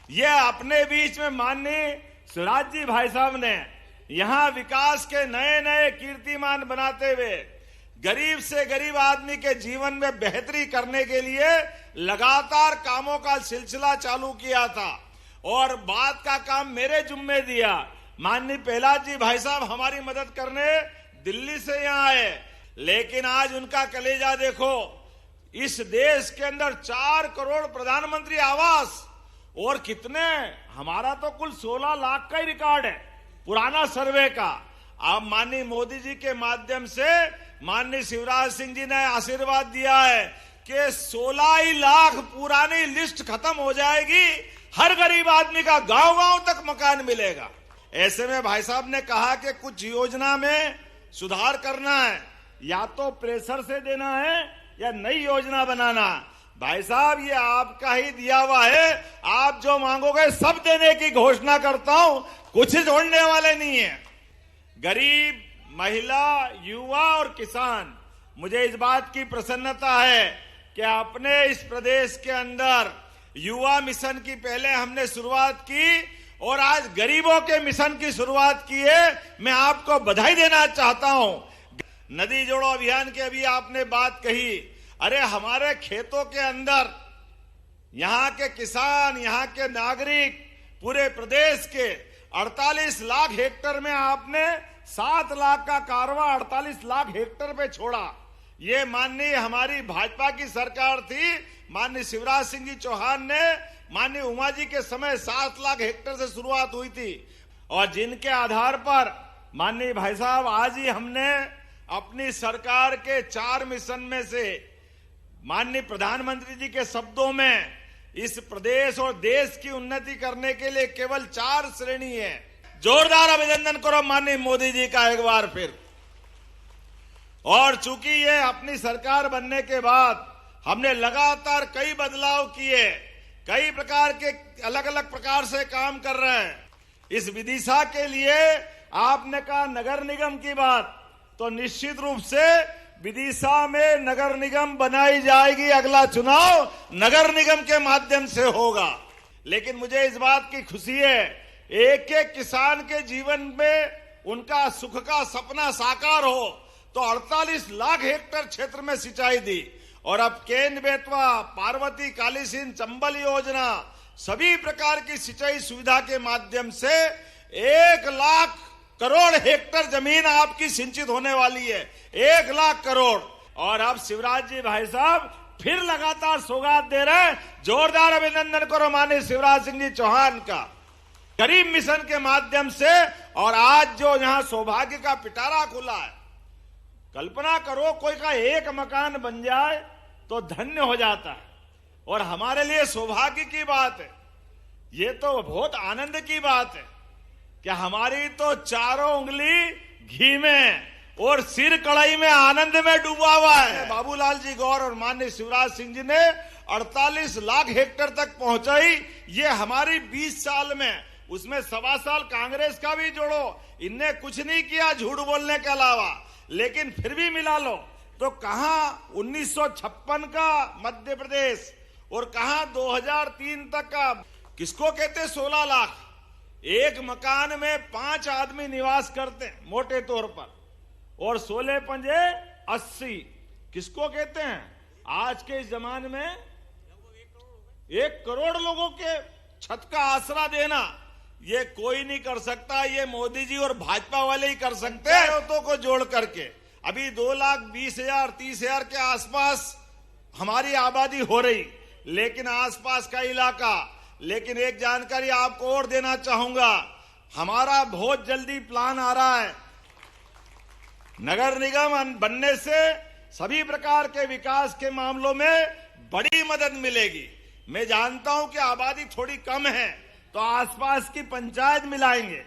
ये अपने बीच में माननीय शिवराज जी भाई साहब ने यहाँ विकास के नए नए कीर्तिमान बनाते हुए गरीब से गरीब आदमी के जीवन में बेहतरी करने के लिए लगातार कामों का सिलसिला चालू किया था और बात का काम मेरे जुम्मे दिया। माननीय प्रहलाद जी भाई साहब हमारी मदद करने दिल्ली से यहाँ आए, लेकिन आज उनका कलेजा देखो। इस देश के अंदर 4 करोड़ प्रधानमंत्री आवास और कितने, हमारा तो कुल 16 लाख का ही रिकॉर्ड है पुराना सर्वे का। अब माननीय मोदी जी के माध्यम से माननीय शिवराज सिंह जी ने आशीर्वाद दिया है कि 16 ही लाख पुरानी लिस्ट खत्म हो जाएगी, हर गरीब आदमी का गांव-गांव तक मकान मिलेगा। ऐसे में भाई साहब ने कहा कि कुछ योजना में सुधार करना है, या तो प्रेशर से देना है या नई योजना बनाना। भाई साहब ये आपका ही दिया हुआ है, आप जो मांगोगे सब देने की घोषणा करता हूं, कुछ छोड़ने वाले नहीं है। गरीब, महिला, युवा और किसान, मुझे इस बात की प्रसन्नता है कि अपने इस प्रदेश के अंदर युवा मिशन की पहले हमने शुरुआत की और आज गरीबों के मिशन की शुरुआत की है। मैं आपको बधाई देना चाहता हूं। नदी जोड़ो अभियान की अभी आपने बात कही, अरे हमारे खेतों के अंदर यहाँ के किसान, यहाँ के नागरिक, पूरे प्रदेश के 48 लाख हेक्टेयर में आपने 7 लाख का कारवा 48 लाख हेक्टेयर पे छोड़ा। ये माननीय हमारी भाजपा की सरकार थी, माननीय शिवराज सिंह जी चौहान ने, माननीय उमा जी के समय 7 लाख हेक्टेयर से शुरुआत हुई थी और जिनके आधार पर माननीय भाई साहब आज ही हमने अपनी सरकार के 4 मिशन में से माननीय प्रधानमंत्री जी के शब्दों में इस प्रदेश और देश की उन्नति करने के लिए केवल 4 श्रेणी है। जोरदार अभिनंदन करो माननीय मोदी जी का एक बार फिर। और चूंकि ये अपनी सरकार बनने के बाद हमने लगातार कई बदलाव किए, कई प्रकार के अलग अलग प्रकार से काम कर रहे हैं। इस विदिशा के लिए आपने कहा नगर निगम की बात, तो निश्चित रूप से विदिशा में नगर निगम बनाई जाएगी। अगला चुनाव नगर निगम के माध्यम से होगा। लेकिन मुझे इस बात की खुशी है, एक एक किसान के जीवन में उनका सुख का सपना साकार हो, तो 48 लाख हेक्टेयर क्षेत्र में सिंचाई दी और अब केन बेतवा, पार्वती, कालीसिंध, चंबल योजना, सभी प्रकार की सिंचाई सुविधा के माध्यम से 1 लाख करोड़ हेक्टेयर जमीन आपकी सिंचित होने वाली है। 1 लाख करोड़। और अब शिवराज जी भाई साहब फिर लगातार सौगात दे रहे हैं। जोरदार अभिनंदन करो माननीय शिवराज सिंह जी चौहान का गरीब मिशन के माध्यम से। और आज जो यहां सौभाग्य का पिटारा खुला है, कल्पना करो कोई का एक मकान बन जाए तो धन्य हो जाता है और हमारे लिए सौभाग्य की बात है। ये तो बहुत आनंद की बात है कि हमारी तो चारों उंगली घी में और सिर कढ़ाई में आनंद में डूबा हुआ है। बाबूलाल जी गौर और माननीय शिवराज सिंह जी ने 48 लाख हेक्टेयर तक पहुंचाई। ये हमारी 20 साल में, उसमें 1.25 साल कांग्रेस का भी जोड़ो, इनने कुछ नहीं किया झूठ बोलने के अलावा, लेकिन फिर भी मिला लो तो कहां 1956 का मध्य प्रदेश और कहां 2003 तक का। किसको कहते 16 लाख? एक मकान में 5 आदमी निवास करते हैं मोटे तौर पर, और 16 पंजे 80 किसको कहते हैं? आज के इस जमाने में 1 करोड़ लोगों के छत का आसरा देना, ये कोई नहीं कर सकता, ये मोदी जी और भाजपा वाले ही कर सकते हैं। पंचायतों को जोड़ करके अभी 2,20,000 30,000 के आसपास हमारी आबादी हो रही, लेकिन आसपास का इलाका। लेकिन एक जानकारी आपको और देना चाहूंगा, हमारा बहुत जल्दी प्लान आ रहा है। नगर निगम बनने से सभी प्रकार के विकास के मामलों में बड़ी मदद मिलेगी। मैं जानता हूं कि आबादी थोड़ी कम है, तो आसपास की पंचायत मिलाएंगे,